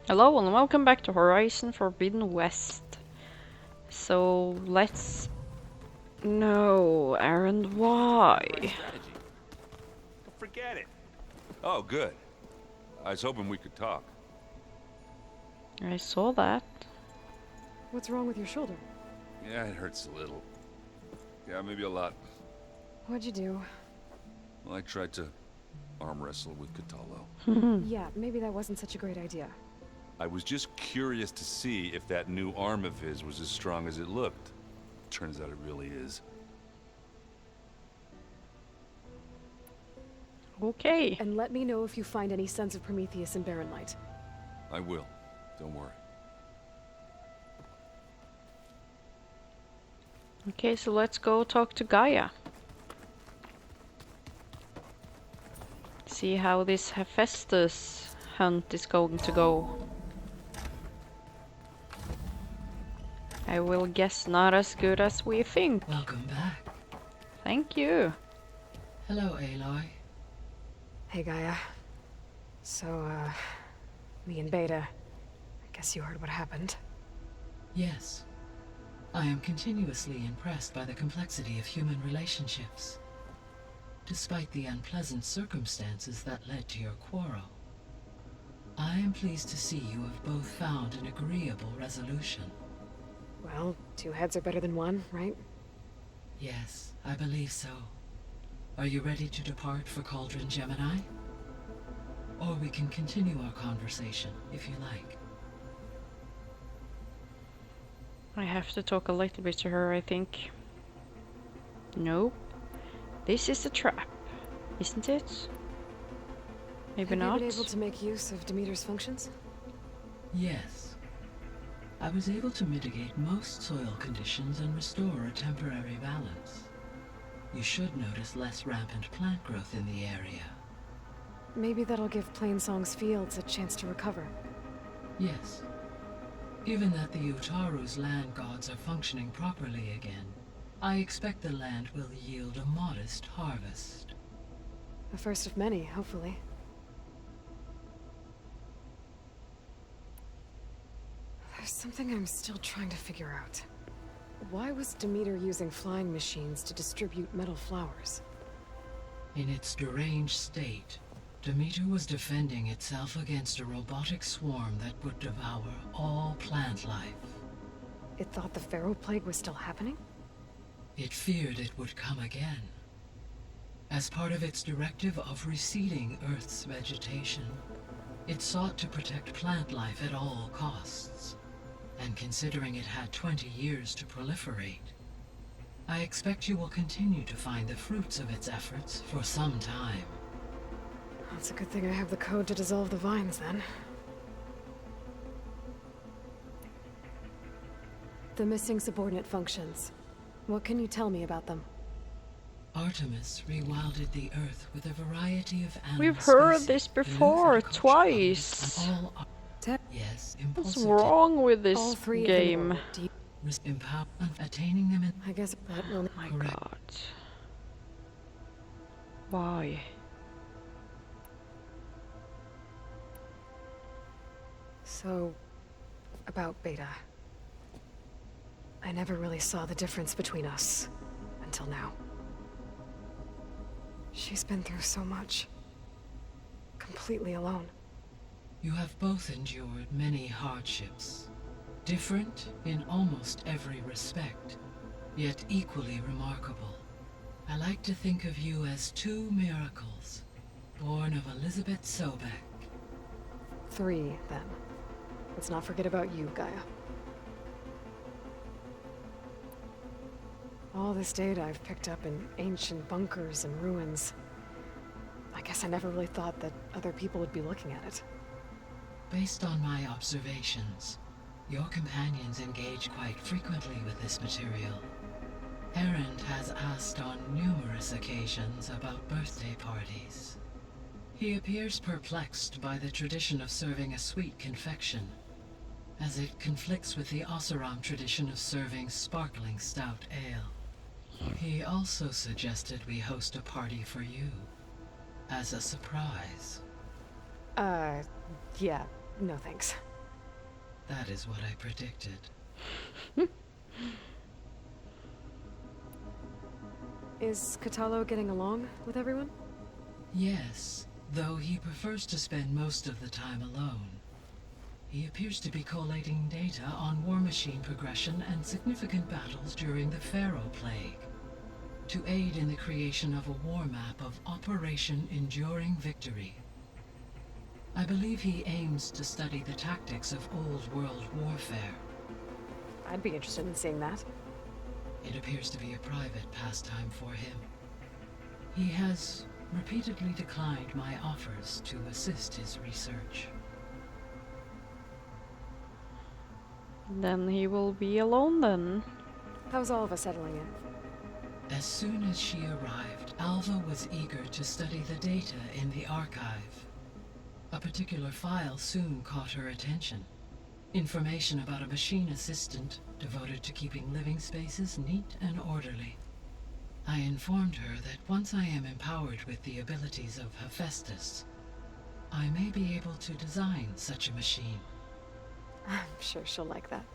Hello and welcome back to Horizon Forbidden West. So let's... No, Aaron, why? Right strategy. Forget it. Oh, good. I was hoping we could talk. I saw that. What's wrong with your shoulder? Yeah, it hurts a little. Yeah, maybe a lot. What'd you do? Well, I tried to arm wrestle with Kotallo. Yeah, maybe that wasn't such a great idea. I was just curious to see if that new arm of his was as strong as it looked. Turns out it really is. Okay. And let me know if you find any Sons of Prometheus in Barren Light. I will. Don't worry. Okay, so let's go talk to Gaia. See how this Hephaestus hunt is going to go. I will guess not as good as we think. Welcome back. Thank you. Hello, Aloy. Hey, Gaia. So, me and Beta. I guess you heard what happened. Yes. I am continuously impressed by the complexity of human relationships. Despite the unpleasant circumstances that led to your quarrel, I am pleased to see you have both found an agreeable resolution. Well, two heads are better than one, right? Yes, I believe so. Are you ready to depart for Cauldron Gemini? Or we can continue our conversation, if you like. I have to talk a little bit to her, I think. Nope. This is a trap, isn't it? Maybe not. Have you been able to make use of Demeter's functions? Yes. I was able to mitigate most soil conditions and restore a temporary balance. You should notice less rampant plant growth in the area. Maybe that'll give Plainsong's fields a chance to recover. Yes. Given that the Utaru's land gods are functioning properly again, I expect the land will yield a modest harvest. The first of many, hopefully. There's something I'm still trying to figure out. Why was Demeter using flying machines to distribute metal flowers? In its deranged state, Demeter was defending itself against a robotic swarm that would devour all plant life. It thought the Pharaoh Plague was still happening? It feared it would come again. As part of its directive of reseeding Earth's vegetation, it sought to protect plant life at all costs. And considering it had 20 years to proliferate, I expect you will continue to find the fruits of its efforts for some time. It's a good thing I have the code to dissolve the vines, then. The missing subordinate functions. What can you tell me about them? Artemis rewilded the Earth with a variety of animal We've heard species this beneath before, the control twice. of all yes, What's impulsive wrong with this All three game? of them. Do you... empower attaining them in I guess that will... My correct. god. Why? So, about Beta. I never really saw the difference between us, until now. She's been through so much. Completely alone. You have both endured many hardships, different in almost every respect, yet equally remarkable. I like to think of you as two miracles, born of Elizabeth Sobek. 3, then. Let's not forget about you, Gaia. All this data I've picked up in ancient bunkers and ruins. I guess I never really thought that other people would be looking at it. Based on my observations, your companions engage quite frequently with this material. Erend has asked on numerous occasions about birthday parties. He appears perplexed by the tradition of serving a sweet confection, as it conflicts with the Oseram tradition of serving sparkling stout ale. He also suggested we host a party for you, as a surprise. Yeah, no thanks. That is what I predicted. Is Katalo getting along with everyone? Yes, though he prefers to spend most of the time alone. He appears to be collating data on war machine progression and significant battles during the Pharaoh Plague, to aid in the creation of a war map of Operation Enduring Victory. I believe he aims to study the tactics of Old World warfare. I'd be interested in seeing that. It appears to be a private pastime for him. He has repeatedly declined my offers to assist his research. Then he will be alone then. How's all of us settling in? As soon as she arrived, Alva was eager to study the data in the archive. A particular file soon caught her attention. Information about a machine assistant devoted to keeping living spaces neat and orderly. I informed her that once I am empowered with the abilities of Hephaestus, I may be able to design such a machine. I'm sure she'll like that.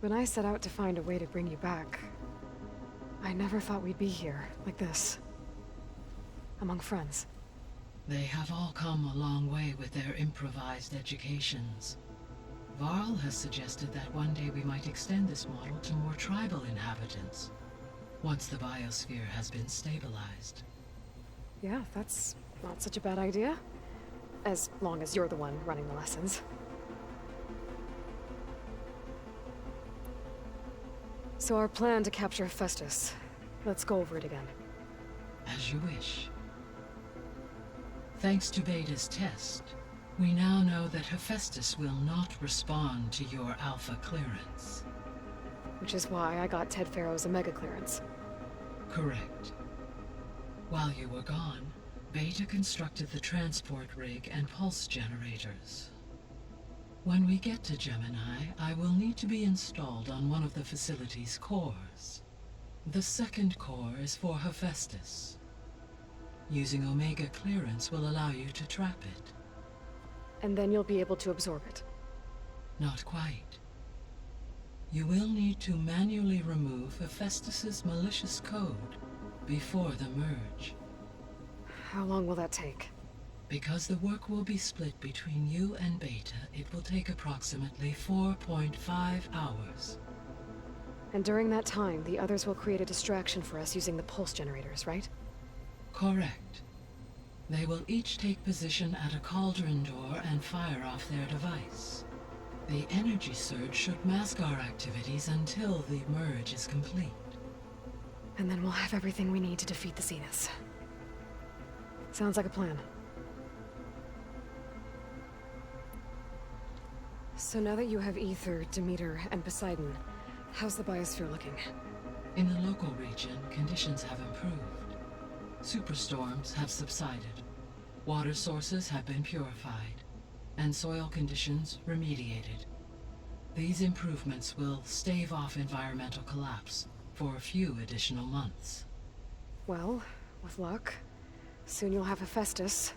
When I set out to find a way to bring you back, I never thought we'd be here, like this. Among friends. They have all come a long way with their improvised educations. Varl has suggested that one day we might extend this model to more tribal inhabitants, once the biosphere has been stabilized. Yeah, that's not such a bad idea. As long as you're the one running the lessons. So our plan to capture Hephaestus. Let's go over it again. As you wish. Thanks to Beta's test, we now know that Hephaestus will not respond to your Alpha clearance. Which is why I got Ted Pharaoh's Omega clearance. Correct. While you were gone, Beta constructed the transport rig and pulse generators. When we get to Gemini, I will need to be installed on one of the facility's cores. The second core is for Hephaestus. Using Omega clearance will allow you to trap it. And then you'll be able to absorb it. Not quite. You will need to manually remove Hephaestus's malicious code before the merge. How long will that take? Because the work will be split between you and Beta, it will take approximately 4.5 hours. And during that time, the others will create a distraction for us using the pulse generators, right? Correct. They will each take position at a cauldron door and fire off their device. The energy surge should mask our activities until the merge is complete. And then we'll have everything we need to defeat the Zeniths. Sounds like a plan. So now that you have Ether, Demeter, and Poseidon, how's the biosphere looking? In the local region, conditions have improved. Superstorms have subsided. Water sources have been purified, and soil conditions remediated. These improvements will stave off environmental collapse for a few additional months. Well, with luck, soon you'll have Hephaestus.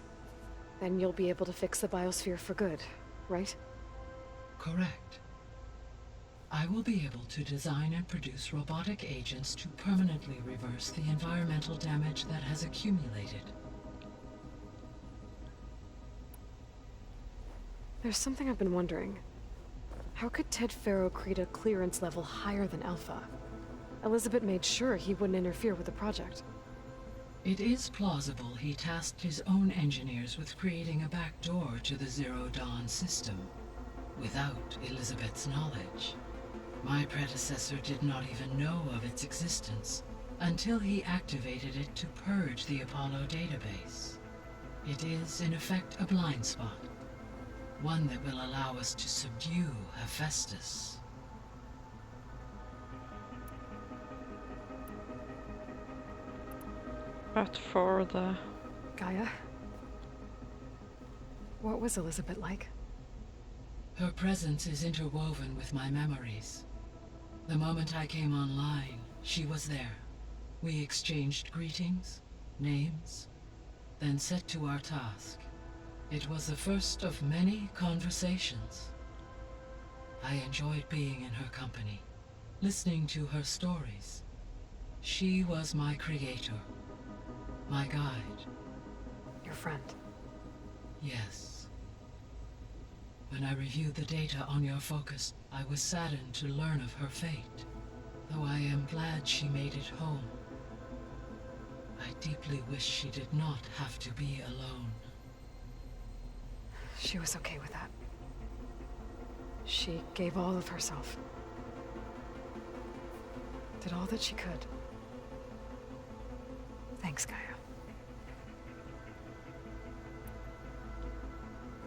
Then you'll be able to fix the biosphere for good, right? Correct. I will be able to design and produce robotic agents to permanently reverse the environmental damage that has accumulated. There's something I've been wondering. How could Ted Pharaoh create a clearance level higher than Alpha? Elizabeth made sure he wouldn't interfere with the project. It is plausible he tasked his own engineers with creating a back door to the Zero Dawn system, without Elizabeth's knowledge. My predecessor did not even know of its existence until he activated it to purge the Apollo database. It is, in effect, a blind spot. One that will allow us to subdue Hephaestus. But for the... Gaia? What was Elizabeth like? Her presence is interwoven with my memories. The moment I came online, she was there. We exchanged greetings, names, then set to our task. It was the first of many conversations. I enjoyed being in her company, listening to her stories. She was my creator, my guide. Your friend. Yes. When I reviewed the data on your focus, I was saddened to learn of her fate, though I am glad she made it home. I deeply wish she did not have to be alone. She was okay with that. She gave all of herself. Did all that she could. Thanks, Gaia.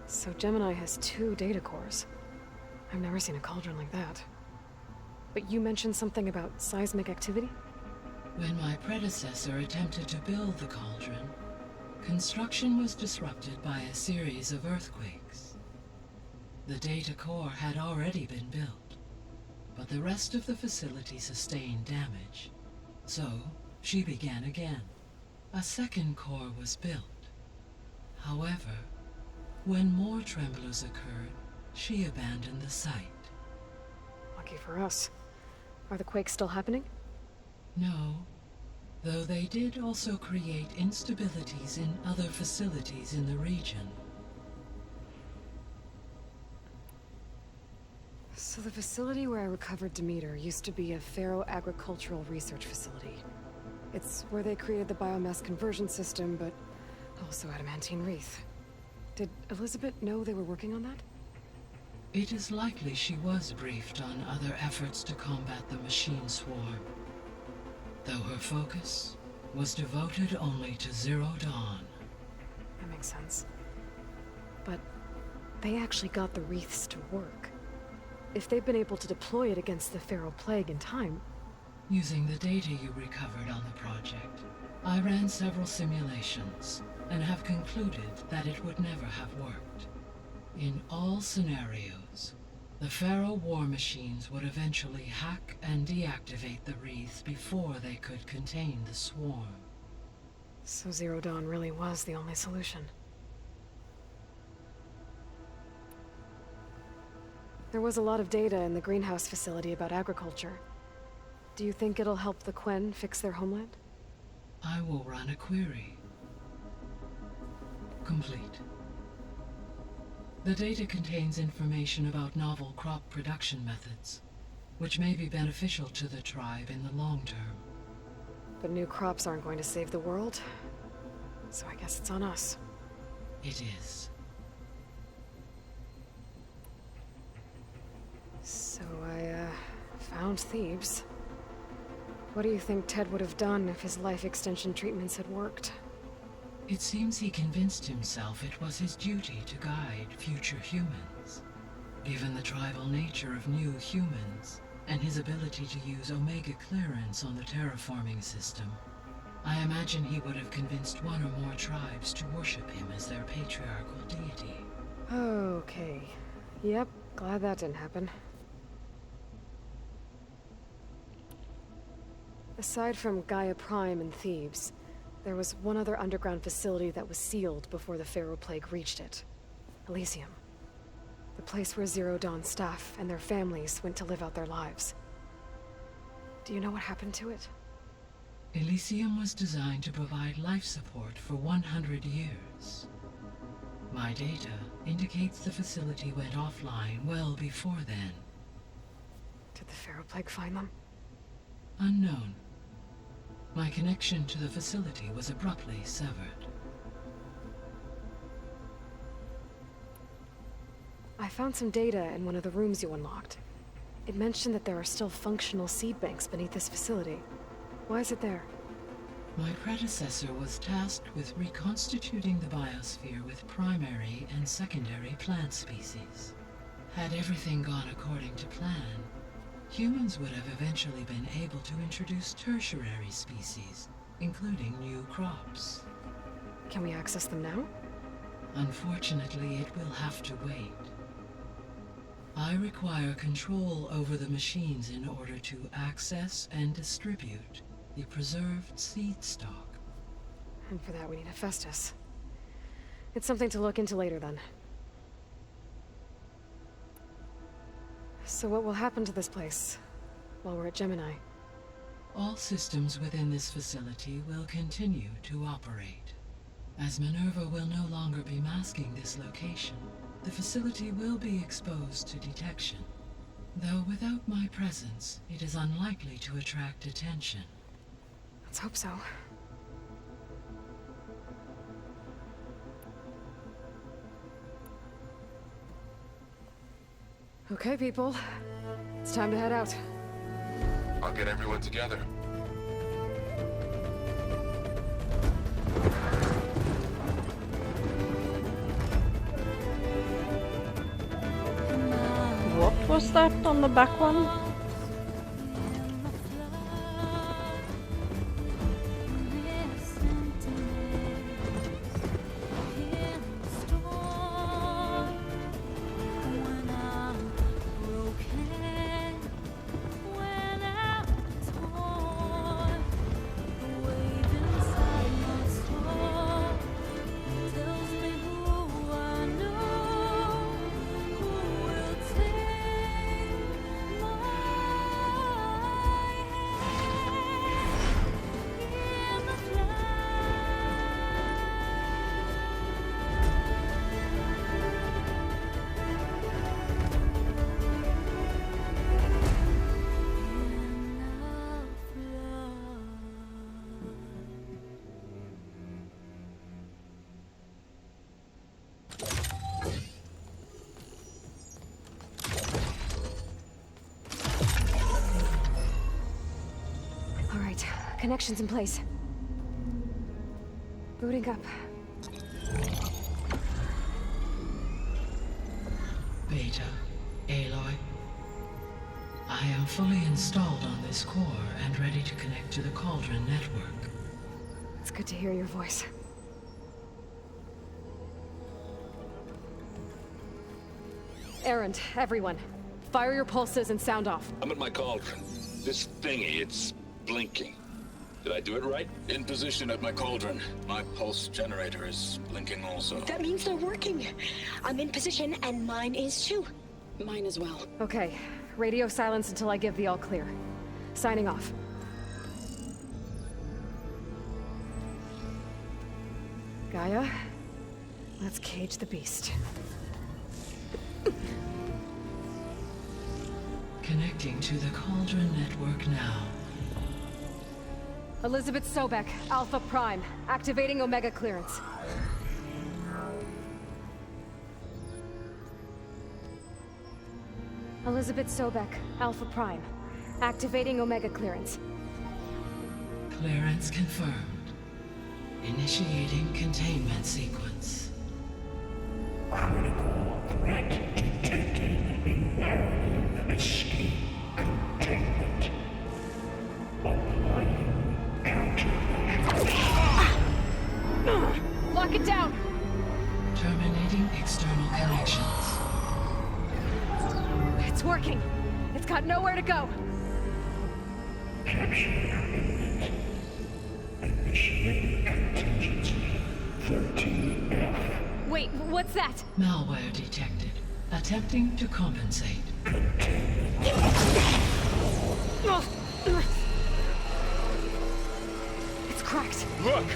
So Gemini has 2 data cores. I've never seen a cauldron like that. But you mentioned something about seismic activity? When my predecessor attempted to build the cauldron, construction was disrupted by a series of earthquakes. The data core had already been built, but the rest of the facility sustained damage. So, she began again. A second core was built. However, when more tremblers occurred, she abandoned the site. Lucky for us. Are the quakes still happening? No, though they did also create instabilities in other facilities in the region. So the facility where I recovered Demeter used to be a Pharaoh agricultural research facility. It's where they created the biomass conversion system, but also adamantine wreath. Did Elizabeth know they were working on that? It is likely she was briefed on other efforts to combat the machine swarm, though her focus was devoted only to Zero Dawn. That makes sense. But they actually got the wreaths to work. If they've been able to deploy it against the Pharaoh Plague in time... Using the data you recovered on the project, I ran several simulations and have concluded that it would never have worked. In all scenarios, the Pharaoh war machines would eventually hack and deactivate the wreaths before they could contain the swarm. So Zero Dawn really was the only solution. There was a lot of data in the greenhouse facility about agriculture. Do you think it'll help the Quen fix their homeland? I will run a query. Complete. The data contains information about novel crop production methods, which may be beneficial to the tribe in the long term. But new crops aren't going to save the world, so I guess it's on us. It is. So I, found Thebes. What do you think Ted would have done if his life extension treatments had worked? It seems he convinced himself it was his duty to guide future humans. Given the tribal nature of new humans, and his ability to use Omega clearance on the terraforming system, I imagine he would have convinced one or more tribes to worship him as their patriarchal deity. Okay. Yep, glad that didn't happen. Aside from Gaia Prime and Thebes, there was one other underground facility that was sealed before the Pharaoh Plague reached it. Elysium. The place where Zero Dawn staff and their families went to live out their lives. Do you know what happened to it? Elysium was designed to provide life support for 100 years. My data indicates the facility went offline well before then. Did the Pharaoh Plague find them? Unknown. My connection to the facility was abruptly severed. I found some data in one of the rooms you unlocked. It mentioned that there are still functional seed banks beneath this facility. Why is it there? My predecessor was tasked with reconstituting the biosphere with primary and secondary plant species. Had everything gone according to plan, humans would have eventually been able to introduce tertiary species, including new crops. Can we access them now? Unfortunately, it will have to wait. I require control over the machines in order to access and distribute the preserved seed stock. And for that we need Hephaestus. It's something to look into later then. So what will happen to this place while we're at Gemini? All systems within this facility will continue to operate. As Minerva will no longer be masking this location, the facility will be exposed to detection. Though without my presence, it is unlikely to attract attention. Let's hope so. Okay, people. It's time to head out. I'll get everyone together. What was that on the back one? All right, connections in place. Booting up. Beta, Aloy. I am fully installed on this core and ready to connect to the Cauldron network. It's good to hear your voice. Erend, everyone. Fire your pulses and sound off. I'm at my cauldron. This thingy, it's blinking. Did I do it right? In position at my cauldron. My pulse generator is blinking also. That means they're working. I'm in position and mine is too. Mine as well. Okay, radio silence until I give the all clear. Signing off. Gaia, let's cage the beast. Connecting to the Cauldron network now. Elizabeth Sobek, Alpha Prime, activating Omega clearance. Elizabeth Sobek, Alpha Prime, activating Omega clearance. Clearance confirmed. Initiating containment sequence. Critical threat detected in area escape containment. Applying countermeasures. Lock it down! Terminating external connections. It's working! It's got nowhere to go! Capture imminent. Initiating contingency 13F. Wait, what's that? Malware detected. Attempting to compensate. It's cracked. Look!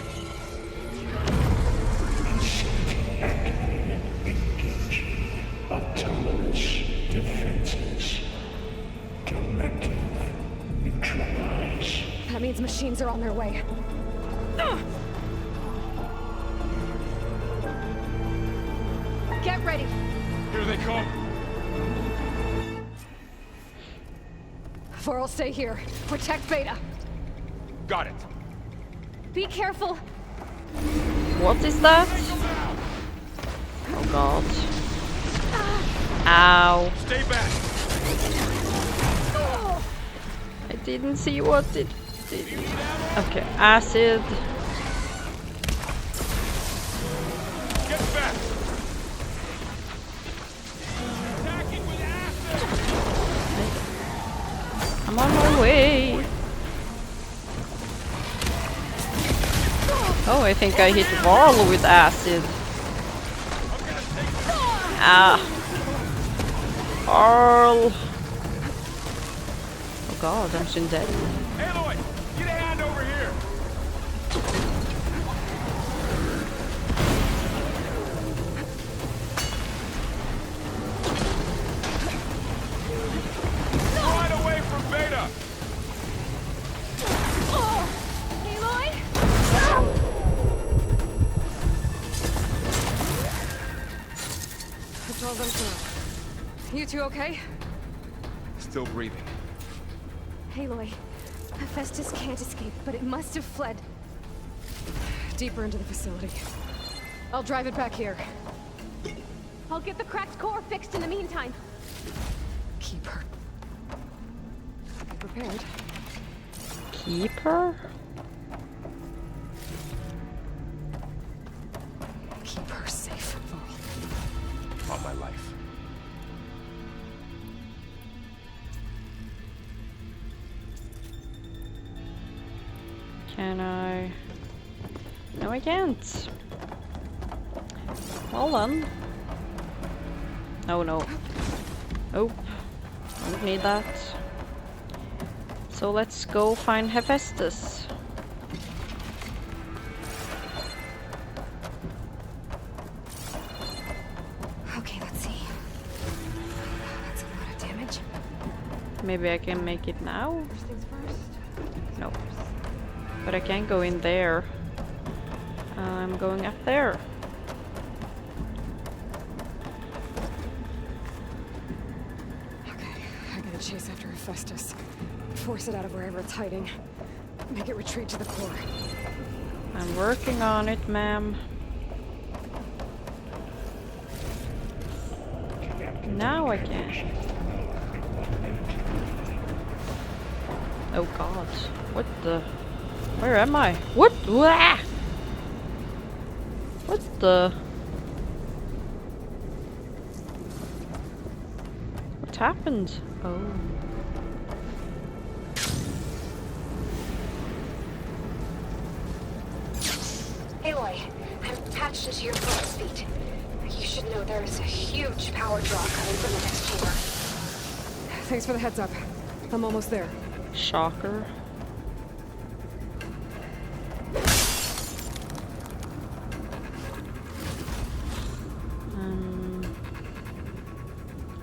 Engage. Autonomous defenses. Directive neutralize. That means machines are on their way. Get ready! Here they come! Vor'll stay here. Protect Beta. Got it! Be careful! What is that? Oh god. Ow. Stay back! I didn't see what it did. Okay, acid. Get back! Attacking with acid! I'm on my way. Oh, I think I hit Varl with acid. Ah. Arl. Oh god, I'm soon dead. Aloy, get a hand over here. Run away from Beta. That's all them for now. You two okay? Still breathing. Aloy, Hephaestus can't escape, but it must have fled. Deeper into the facility. I'll drive it back here. I'll get the cracked core fixed in the meantime. Keep her. Be prepared. Keep her? Keep her safe, Vol. On my life. Can I? No, I can't. Well then. Oh no. Oh. Don't need that. So let's go find Hephaestus. Okay, let's see. That's a lot of damage. Maybe I can make it now? First things first. No. But I can't go in there. I'm going up there. Okay, I gotta chase after Hephaestus. Force it out of wherever it's hiding. Make it retreat to the core. I'm working on it, ma'am. Now I can. Oh god. What the? Where am I? What? Wah! What the? What happened? Oh. Aloy, I'm patched into your focus feet. You should know there is a huge power draw coming from the next chamber. Thanks for the heads up. I'm almost there. Shocker.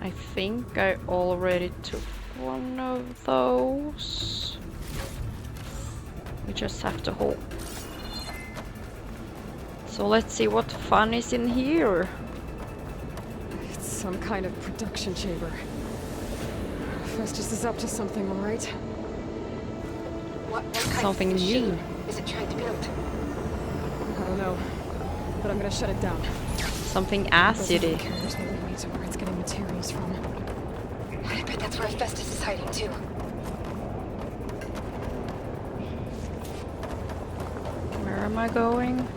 I think I already took one of those. We just have to hope. So let's see what fun is in here. It's some kind of production chamber. Hephaestus is up to something, all right? What kind Something of machine new. is it trying to build? I don't know, but I'm gonna shut it down. Something Those acidy. carriers will lead me to where it's getting materials from. I bet that's where Hephaestus is hiding too. Where am I going?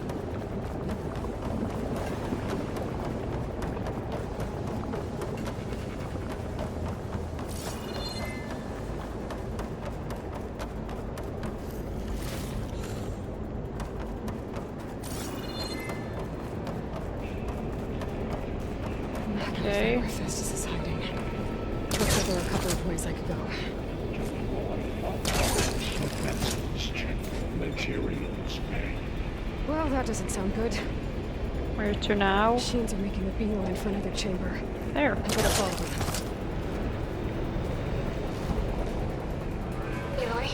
Okay. Where Hephaestus is hiding. Looks like there are a couple of ways I could go. Defenses check materials. Well, that doesn't sound good. Where to now? Machines are making a beeline for another chamber. There. I better follow them. Aloy,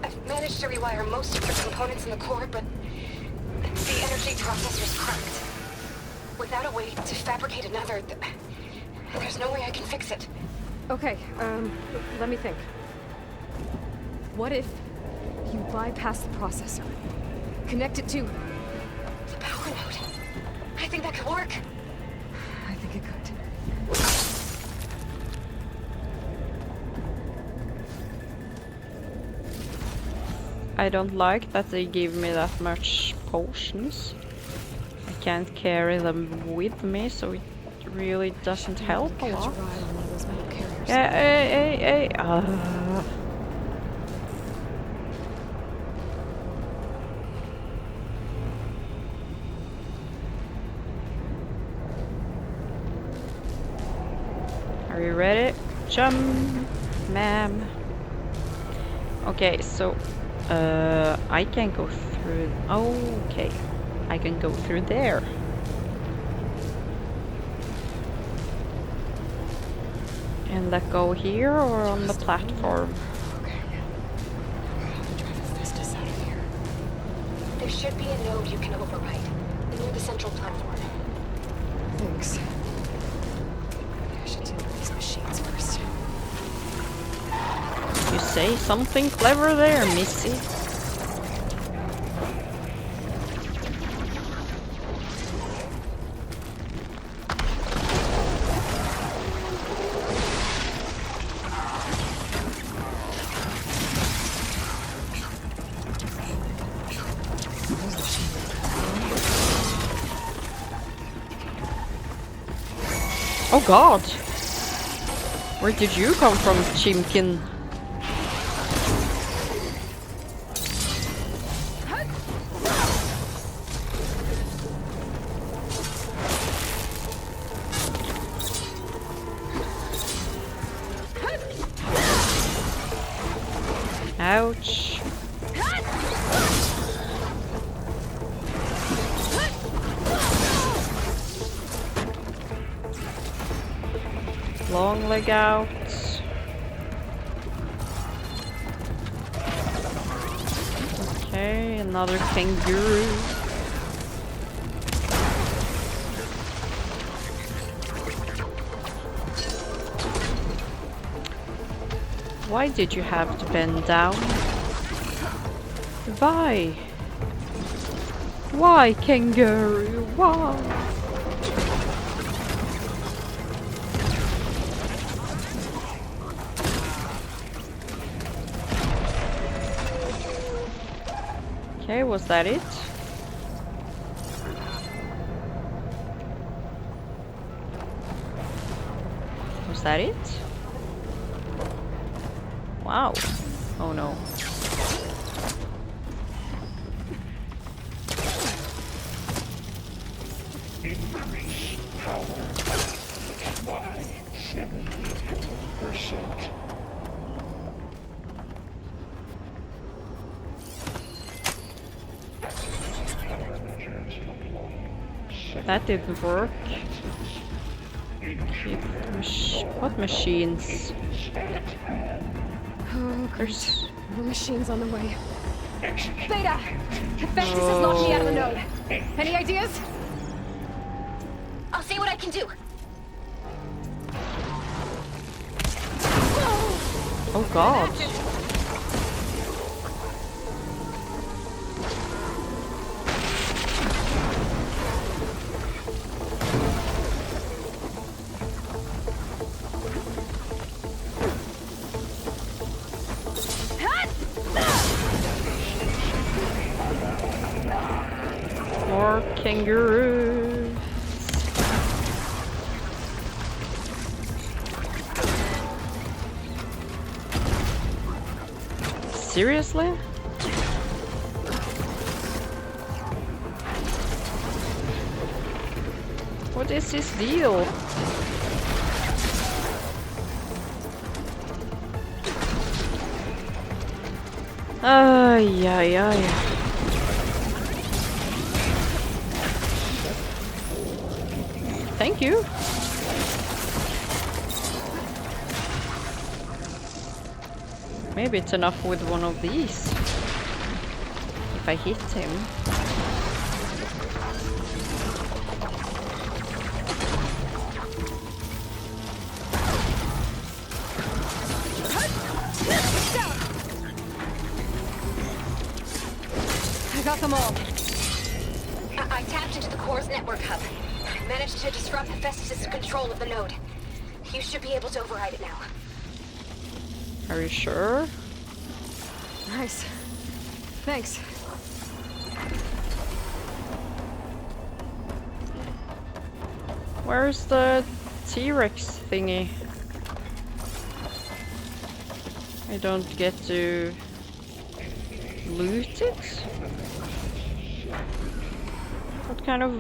I've managed to rewire most of the components in the core, but the energy processor's cracked. Without a way to fabricate another, there's no way I can fix it. Okay, let me think. What if you bypass the processor? Connect it to... The power node. I think that could work. I think it could. I don't like that they give me that much potions. I can't carry them with me, so it really doesn't help a Catch lot. a ride on one of those metal carriers. Hey. Are you ready? Jump, ma'am. Okay, so I can go through. Okay, I can go through there. And let go here or on the platform? Okay. I'll have to drive Hephaestus out of here. There should be a node you can override near the central platform. Thanks. Maybe I should deal with these machines first. You say something clever there, Missy. Oh god! Where did you come from, Chimkin? Ouch. Long leg out. Okay, another kangaroo. Why did you have to bend down? Why? Why, kangaroo? Why? Okay, was that it? Was that it? Wow. Oh no. Increase power by 74%. That didn't work. What machines? Oh, Chris. More machines on the way. Beta! Hephaestus has knocked me out of the node. Any ideas? I'll see what I can do. Oh god. More kangaroos. Seriously? What is his deal? Ay, ay, ay. Thank you. Maybe it's enough with one of these. If I hit him. I got them all. I tapped into the core's network hub. Managed to disrupt Hephaestus' control of the node. You should be able to override it now. Are you sure? Nice. Thanks. Where's the T-Rex thingy? I don't get to loot it? What kind of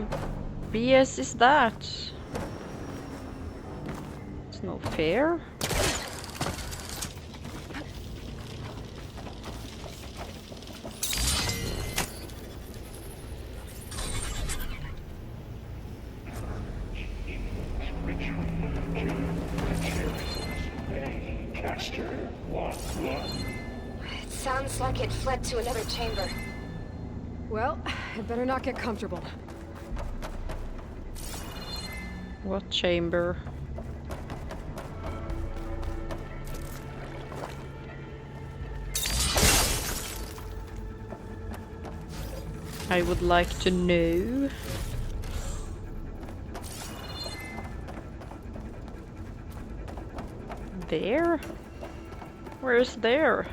BS is that? That's no fair. It sounds like it fled to another chamber. Well, it better not get comfortable. What chamber? I would like to know. There? Where's there?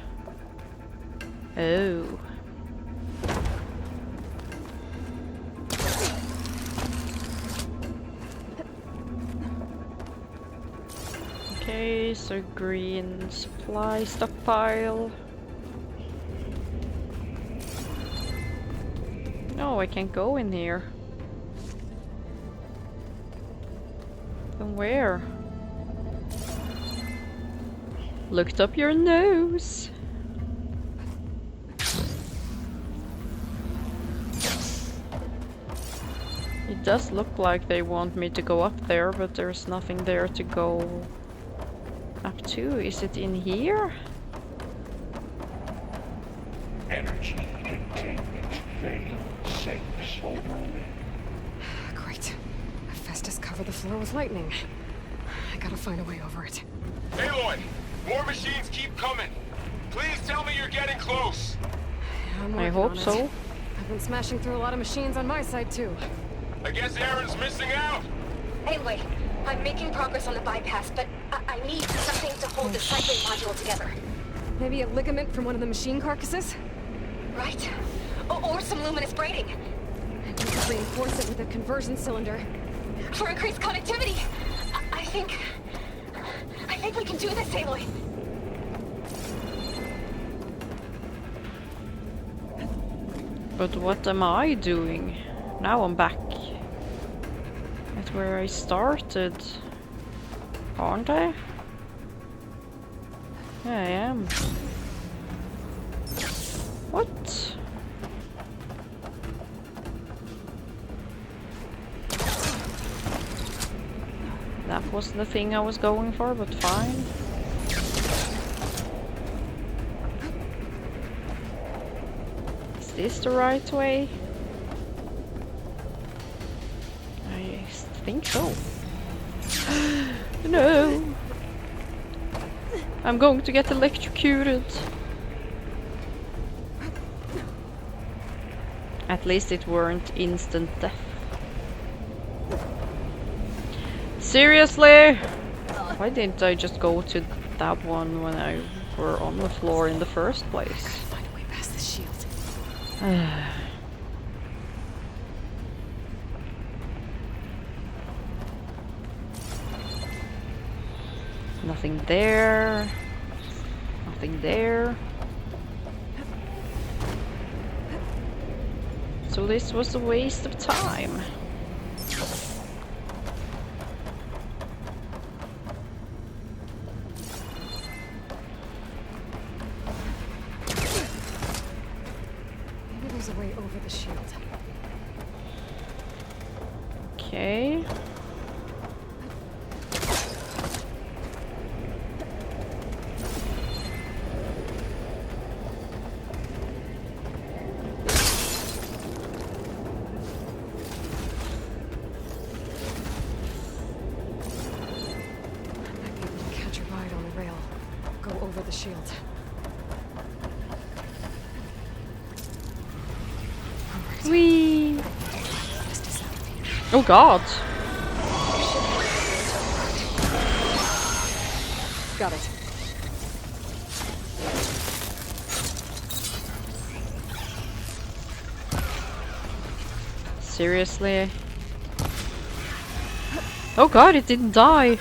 Oh. Okay, so green supply stockpile. No, I can't go in here. Then where? Looked up your nose. It does look like they want me to go up there, but there's nothing there to go up to. Is it in here? Energy containment fail safes open. Great. Hephaestus covered the floor with lightning. I gotta find a way over it. Aloy, more machines keep coming. Please tell me you're getting close. I'm I working hope on it. so. I've been smashing through a lot of machines on my side too. I guess Aaron's missing out. Anyway, I'm making progress on the bypass, but I need something to hold the cycling module together. Maybe a ligament from one of the machine carcasses? Right? Or some luminous braiding. And we could reinforce it with a conversion cylinder. For increased connectivity. I think we can do this, Aloy. But what am I doing? Now I'm back at where I started. Aren't I? Yeah, I am. What? That was the thing I was going for, but fine. Is this the right way? I think so. No! I'm going to get electrocuted. At least it weren't instant death. Seriously? Why didn't I just go to that one when I were on the floor in the first place? Find a way past the shield. Nothing there. Nothing there. So this was a waste of time. Maybe there's a way over the shield. Okay. Catch a ride on the rail. Go over the shield. Whee! Oh god! Got it. Seriously? Oh god, it didn't die!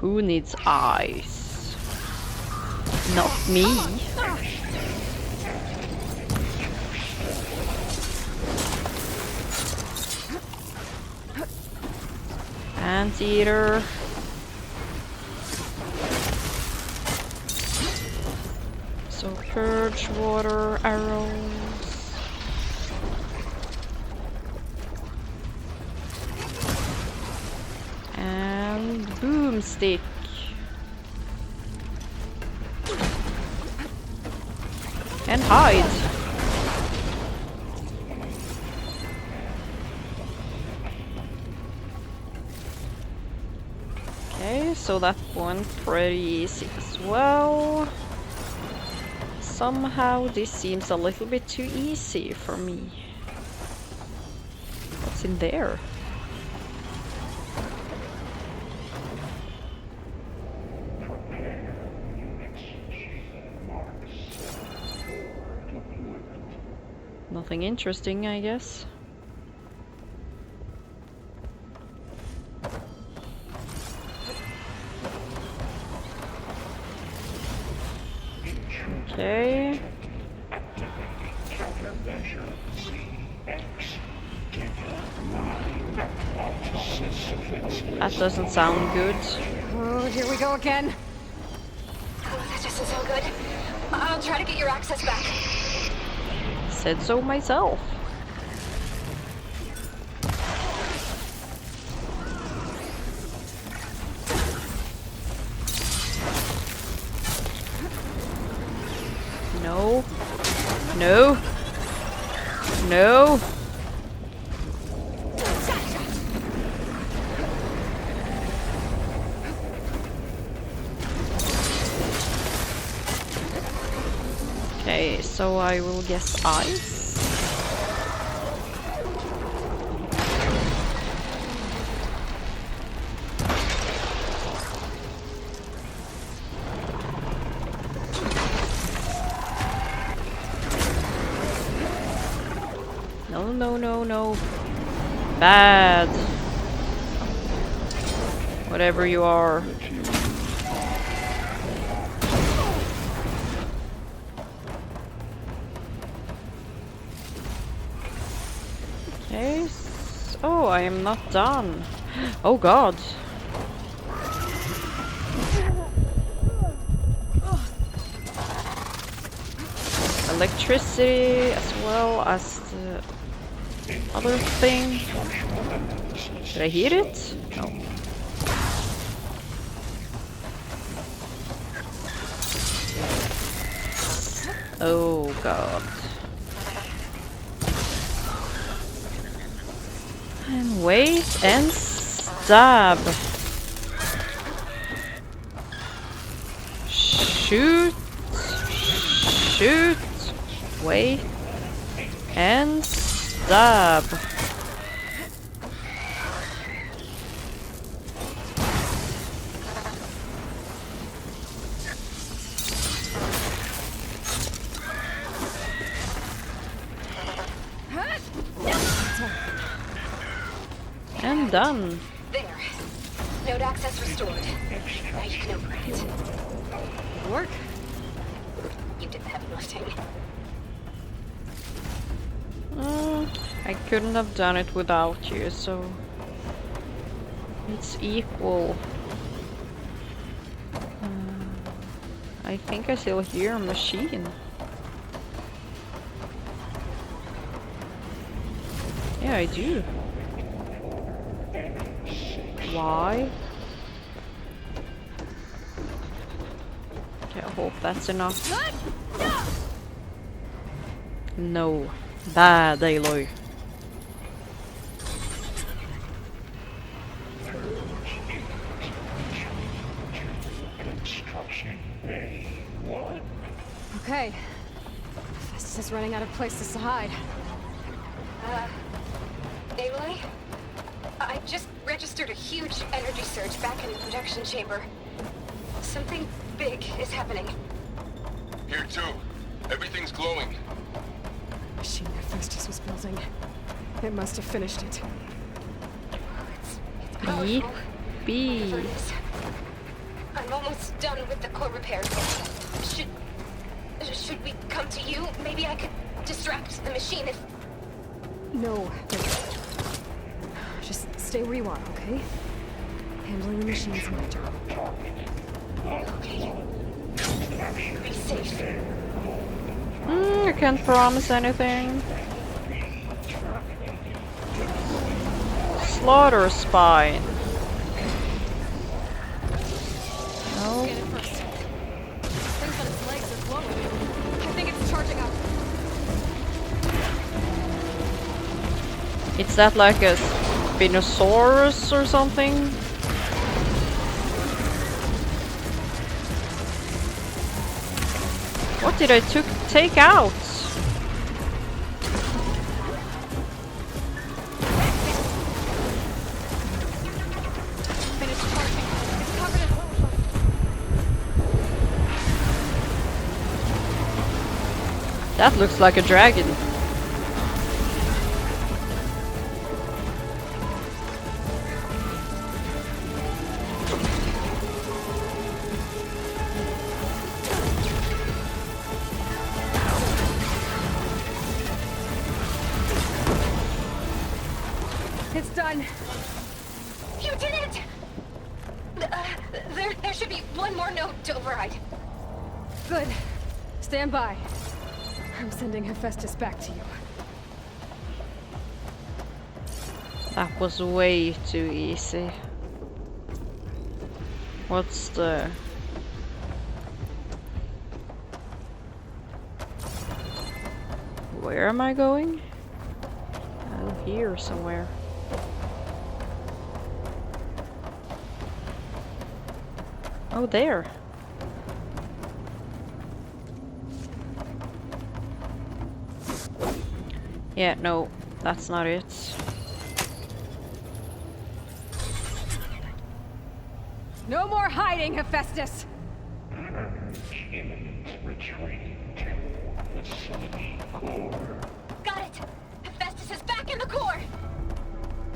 Who needs eyes? Not me. Anteater. So purge, water, arrows. And boomstick. And hide. Okay, so that went pretty easy as well. Somehow this seems a little bit too easy for me. What's in there? Nothing interesting, I guess. Okay. That doesn't sound good. Oh, here we go again. Oh, that doesn't sound good. I'll try to get your access back. Said so myself. No. No. No. Okay, so I will guess ice. No, no, no, no. Bad. Whatever you are. Okay. Oh, I am not done. Oh god. Electricity as well as the other thing. Did I hear it? No. Oh god. And wait and stab. Shoot. Shoot. Wait and stab. And done. There. Node access restored. Now you can open it. Work? You did the heavy lifting. I couldn't have done it without you, so it's equal. I think I still hear a machine. Yeah, I do. Why? Okay, I hope that's enough. No. Bad, Aloy. Okay. Festus is running out of places to hide. Aloy? I just registered a huge energy surge back in the production chamber. Something big is happening. Here too. Everything's glowing. Machine that Festus was building. It must have finished it. It's powerful. Yippee. Whatever it is. I'm almost done with the core repairs. Should we come to you? Maybe I could distract the machine if... No. Just stay where you are, okay? Handling the machine's my job. Okay. Be safe. I can't promise anything. Slaughter spine. No. Get it first. Things on its legs are glowing. I think it's charging up. Is that like a Spinosaurus or something? What did I take out? And it's charging. It's covered in oil. That looks like a dragon. It's done. You did it! There should be one more node to override. Good. Stand by. I'm sending Hephaestus back to you. That was way too easy. What's the... Where am I going? Oh, here somewhere. Oh, there. Yeah, no, that's not it. No more hiding, Hephaestus! Imminent retreat to the sunny core. Got it! Hephaestus is back in the core!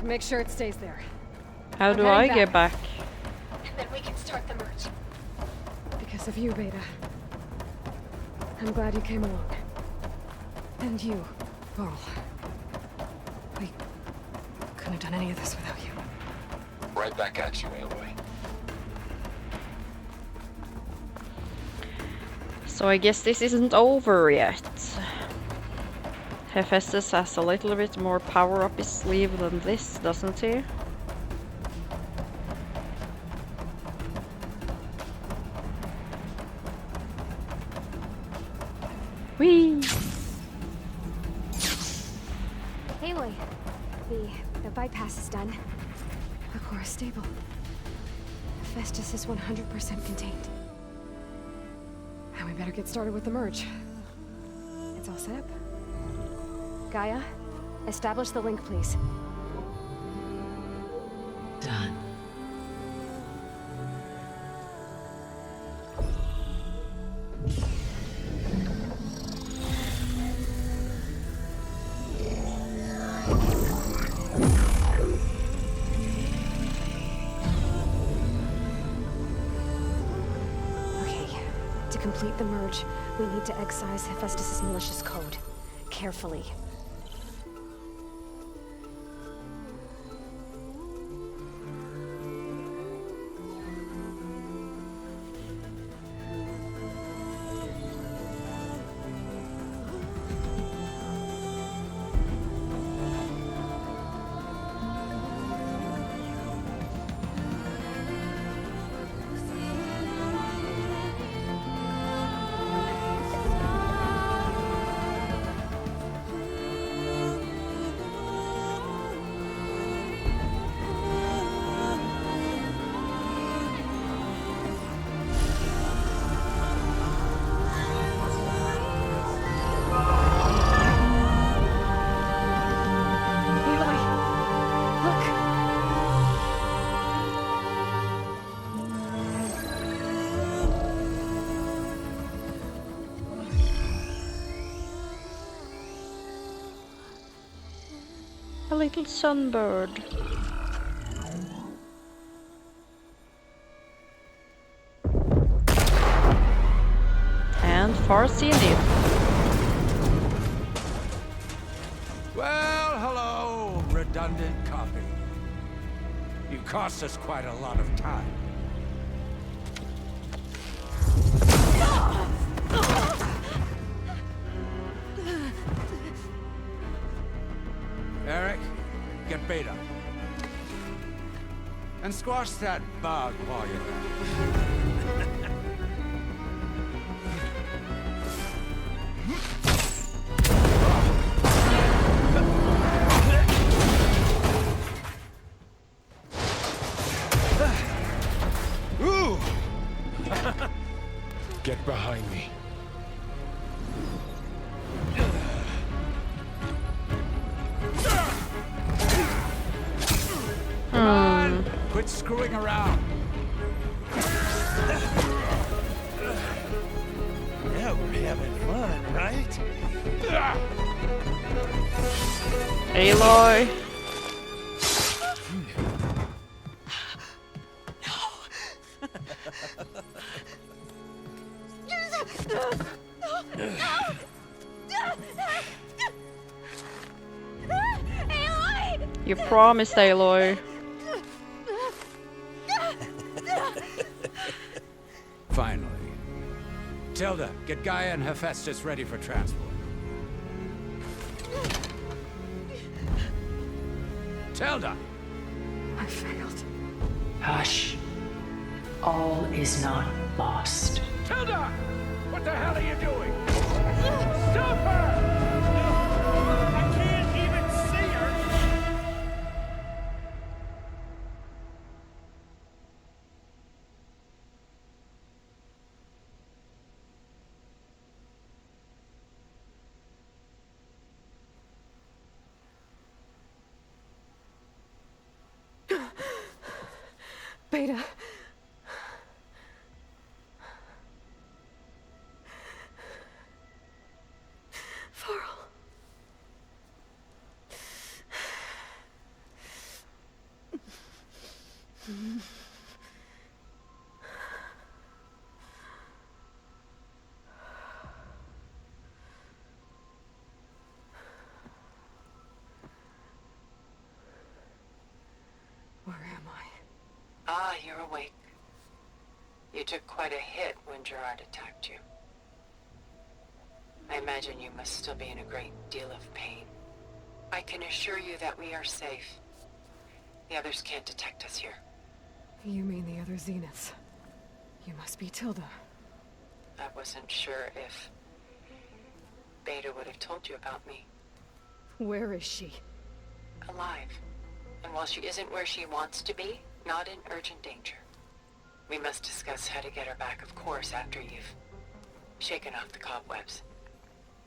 Make sure it stays there. How do I get back? And then we can start the merge. Because of you, Beta. I'm glad you came along. And you, Varl. We couldn't have done any of this without you. Right back at you, Aloy. So I guess this isn't over yet. Hephaestus has a little bit more power up his sleeve than this, doesn't he? Whee! Aloy, the bypass is done. The core is stable. Hephaestus is 100% contained. And we better get started with the merge. It's all set up. Gaia, establish the link, please. Done. Okay, to complete the merge, we need to excise Hephaestus' malicious code. Carefully. A little sunbird. And Farsi indeed. Well, hello, redundant copy. You cost us quite a lot of time. Eric, get Beta. And squash that bug while you're there. Get behind me. Come on! Quit screwing around. Yeah, we're having fun, right? Aloy. You promised, Aloy. Finally. Tilda, get Gaia and Hephaestus ready for transport. Tilda! I failed. Hush. All is not lost. Tilda! What the hell are you doing? Stop her! I can't even see her! Beta. Varl. Where am I? Ah, you're awake. You took quite a hit when Gerard attacked you. I imagine you must still be in a great deal of pain. I can assure you that we are safe. The others can't detect us here. You mean the other Zeniths? You must be Tilda. I wasn't sure if Beta would have told you about me. Where is she? Alive. And while she isn't where she wants to be, not in urgent danger. We must discuss how to get her back, of course, after you've shaken off the cobwebs.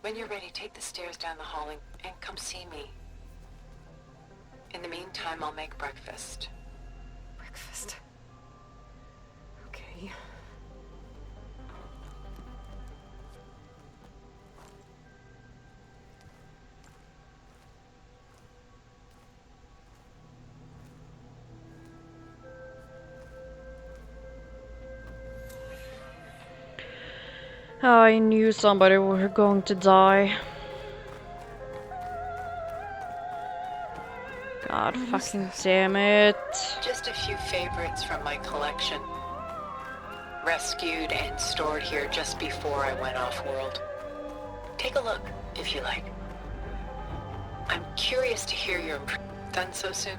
When you're ready, take the stairs down the hall and come see me. In the meantime, I'll make breakfast. Breakfast. Okay. I knew somebody were going to die. God fucking damn it. Just a few favorites from my collection. Rescued and stored here just before I went off-world. Take a look, if you like. I'm curious to hear your done so soon.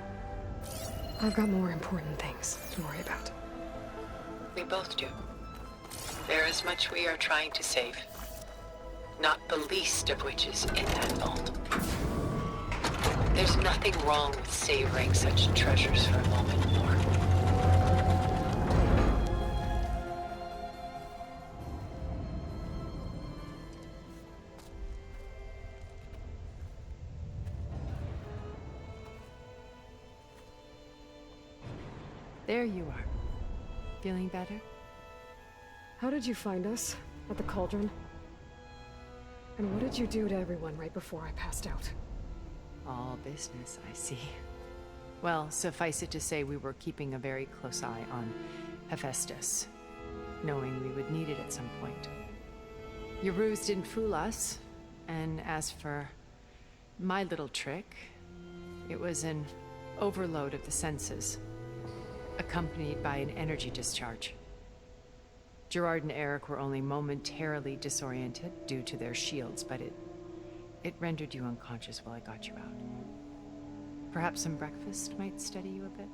I've got more important things to worry about. We both do. There is much we are trying to save. Not the least of which is in that vault. There's nothing wrong with savoring such treasures for a moment more. There you are. Feeling better? How did you find us? At the Cauldron? And what did you do to everyone right before I passed out? All business, I see. Well, suffice it to say we were keeping a very close eye on Hephaestus, knowing we would need it at some point. Your ruse didn't fool us, and as for my little trick, it was an overload of the senses. accompanied by an energy discharge. Gerard and Eric were only momentarily disoriented due to their shields, but it rendered you unconscious while I got you out. Perhaps some breakfast might steady you a bit?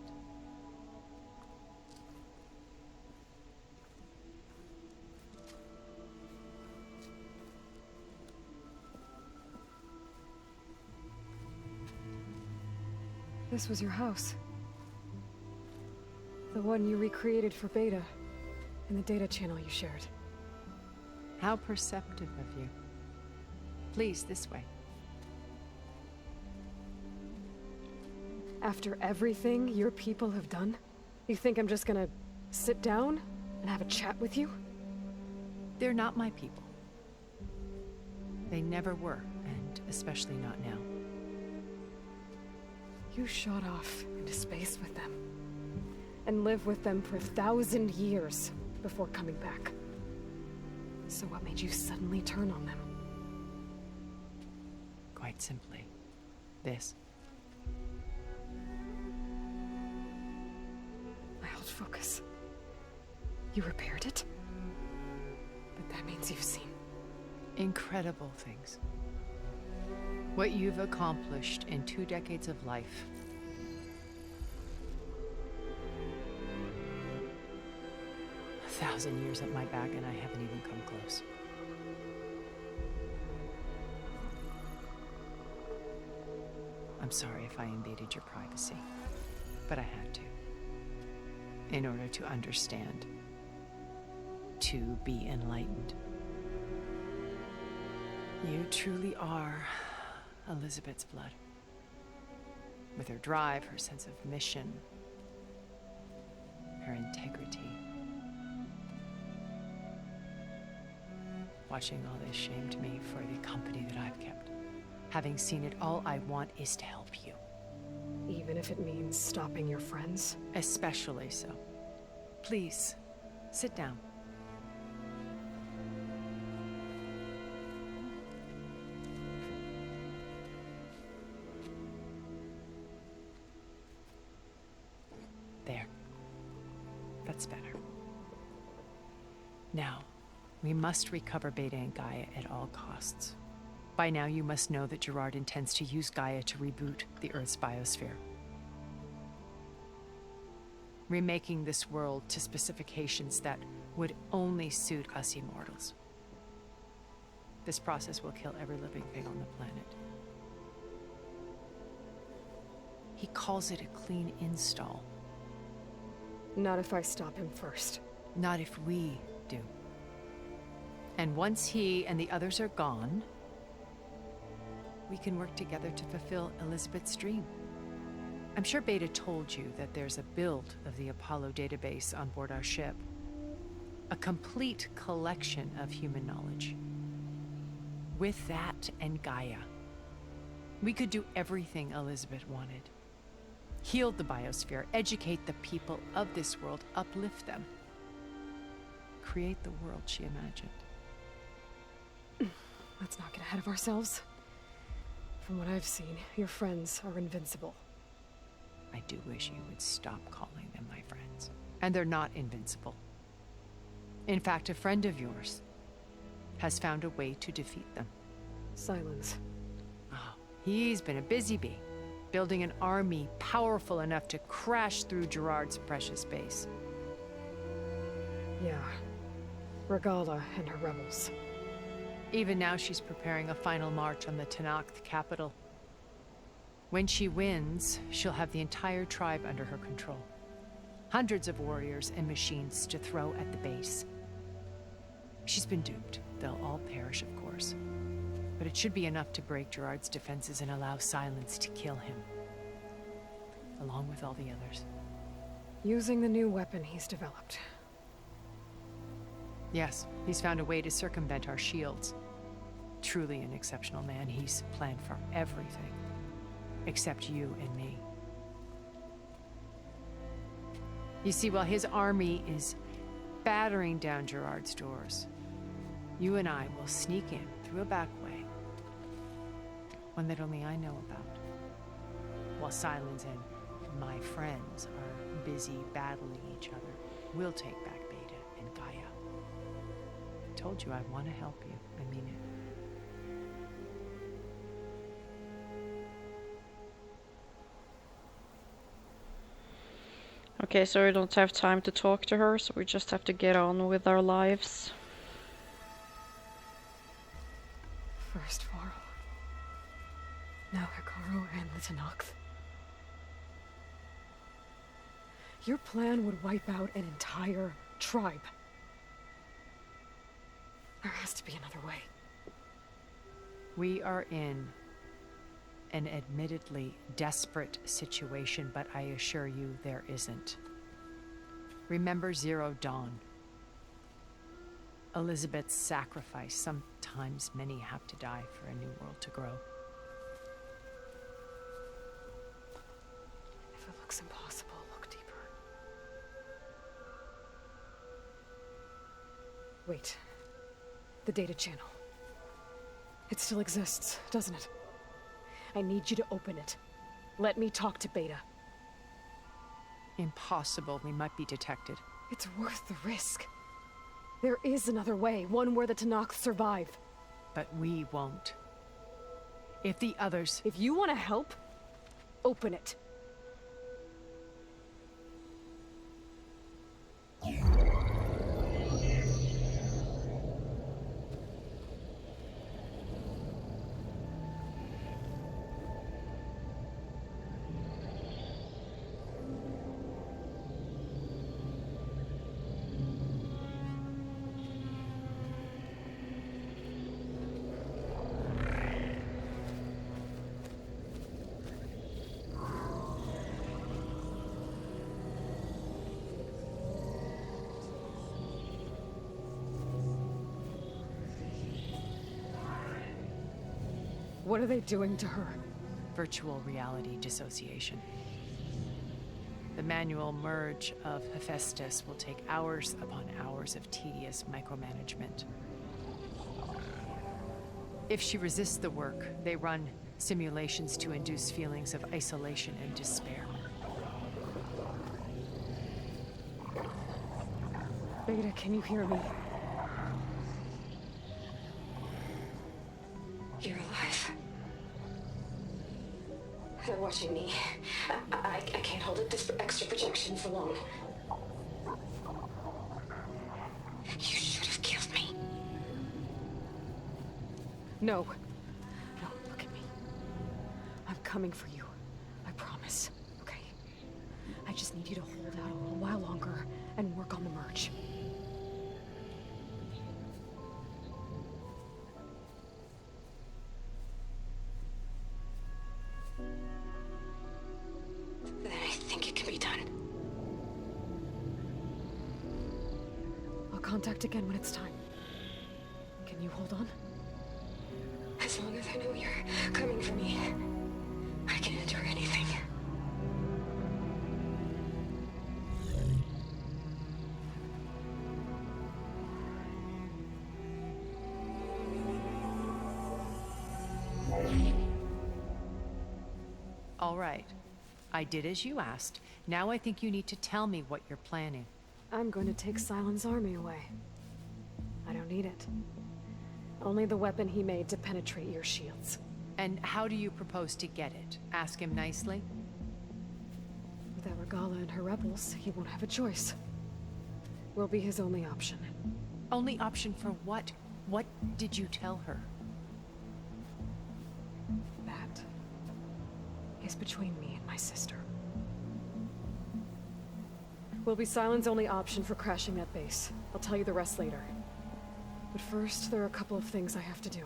This was your house. The one you recreated for Beta, in the data channel you shared. How perceptive of you. Please, this way. After everything your people have done, you think I'm just gonna sit down and have a chat with you? They're not my people. They never were, and especially not now. You shot off into space with them, and lived with them for 1,000 years before coming back. So what made you suddenly turn on them? Quite simply, this. I held focus. You repaired it? But that means you've seen incredible things. What you've accomplished in 2 decades of life. A 1,000 years at my back and I haven't even come close. I'm sorry if I invaded your privacy, but I had to. In order to understand. To be enlightened. You truly are Elizabeth's blood. With her drive, her sense of mission, her integrity. Watching all this shamed me for the company that I've kept. Having seen it, all I want is to help you. Even if it means stopping your friends? Especially so. Please, sit down. There. That's better. Now, we must recover Beta and Gaia at all costs. By now, you must know that Gerard intends to use Gaia to reboot the Earth's biosphere. Remaking this world to specifications that would only suit us immortals. This process will kill every living thing on the planet. He calls it a clean install. Not if I stop him first. Not if we do. And once he and the others are gone, we can work together to fulfill Elizabeth's dream. I'm sure Beta told you that there's a build of the Apollo database on board our ship. A complete collection of human knowledge. With that and Gaia, we could do everything Elizabeth wanted. Heal the biosphere, educate the people of this world, uplift them. Create the world she imagined. Let's not get ahead of ourselves. From what I've seen, your friends are invincible. I do wish you would stop calling them my friends. And they're not invincible. In fact, a friend of yours has found a way to defeat them. Silence. Oh, he's been a busy bee, building an army powerful enough to crash through Gerard's precious base. Yeah. Regala and her rebels. Even now she's preparing a final march on the Tenakth capital. When she wins, she'll have the entire tribe under her control. Hundreds of warriors and machines to throw at the base. She's been duped. They'll all perish, of course. But it should be enough to break Gerard's defenses and allow Silence to kill him. Along with all the others. Using the new weapon he's developed. Yes, he's found a way to circumvent our shields. Truly an exceptional man. He's planned for everything. Except you and me. You see, while his army is battering down Gerard's doors, you and I will sneak in through a back way. One that only I know about. While Silence and my friends are busy battling each other. We'll take back Beta and Gaia. I told you I want to help you. I mean it. Okay, so we don't have time to talk to her, so we just have to get on with our lives. First Varl. Now Hekarro and the Tenakth. Your plan would wipe out an entire tribe. There has to be another way. We are in an admittedly desperate situation, but I assure you there isn't. Remember Zero Dawn. Elizabeth's sacrifice. Sometimes many have to die for a new world to grow. If it looks impossible, look deeper. Wait. The data channel. It still exists, doesn't it? I need you to open it. Let me talk to Beta. Impossible. We might be detected. It's worth the risk. There is another way, one where the Tenakth survive. But we won't. If the others... If you want to help, open it. What are they doing to her? Virtual reality dissociation. The manual merge of Hephaestus will take hours upon hours of tedious micromanagement. If she resists the work, they run simulations to induce feelings of isolation and despair. Beta, can you hear me? You're alive. They're watching me. I can't hold up this extra projection for long. You should have killed me. No. No, look at me. I'm coming for you. I promise. Okay? I just need you to hold out a little while longer and work on the merge. Then I think it can be done. I'll contact again when it's time. Can you hold on? As long as I know you're coming for me, I can endure anything. All right. I did as you asked. Now I think you need to tell me what you're planning. I'm going to take Sylens' army away. I don't need it. Only the weapon he made to penetrate your shields. And how do you propose to get it? Ask him nicely? Without Regala and her rebels, he won't have a choice. We'll be his only option. Only option for what? What did you tell her? That is between me and my sister. Will be Sylens' only option for crashing that base. I'll tell you the rest later. But first, there are a couple of things I have to do.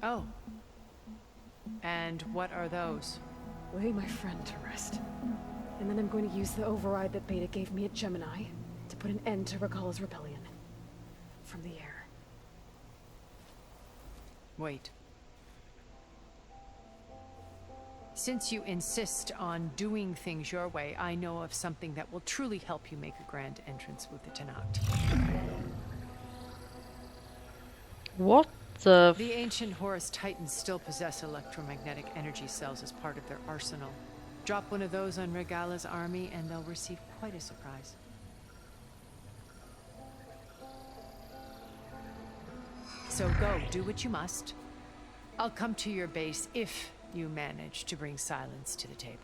Oh. And what are those? Lay my friend to rest. And then I'm going to use the override that Beta gave me at Gemini to put an end to Regala's rebellion. From the air. Wait. Since you insist on doing things your way, I know of something that will truly help you make a grand entrance with the Tenakth. What the... The ancient Horus Titans still possess electromagnetic energy cells as part of their arsenal. Drop one of those on Regala's army and they'll receive quite a surprise. So go, do what you must. I'll come to your base if you manage to bring silence to the table.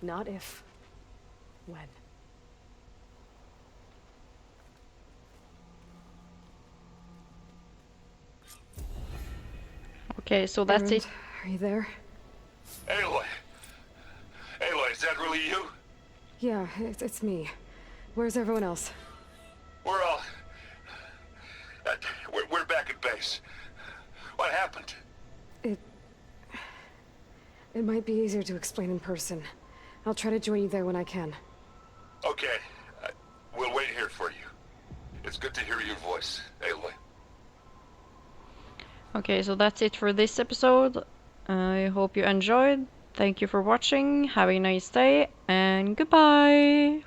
Not if. When. Okay, so that's Erend, it. Are you there? Aloy! Aloy, is that really you? Yeah, it's me. Where's everyone else? We're all... we're back at base. What happened? It might be easier to explain in person. I'll try to join you there when I can. Okay. We'll wait here for you. It's good to hear your voice, Aloy. Okay, so that's it for this episode. I hope you enjoyed. Thank you for watching. Have a nice day, and goodbye!